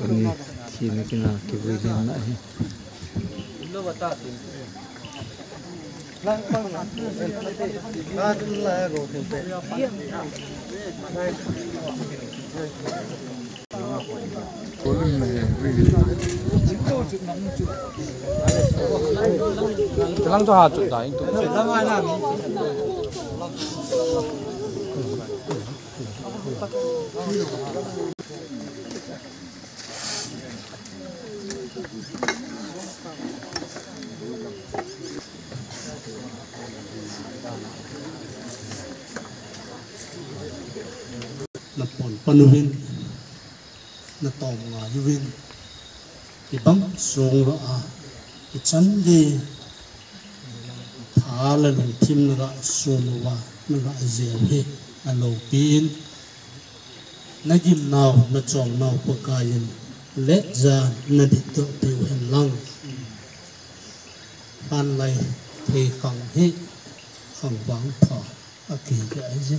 Ini sini kena kebaikan nak ni. Lang cho hạt chuột đấy. Là bọn panuin là tòm ngà yuin thì bấm xuống rồi thì chắn đi thả lên lồng tim nó xuống và nó dễ hết lâu pin nó kim nào nó chọn nào của cái gì lết ra nó đi tự tiêu hình lăng ban này thì không hết không vắng thọ ở kỳ cái gì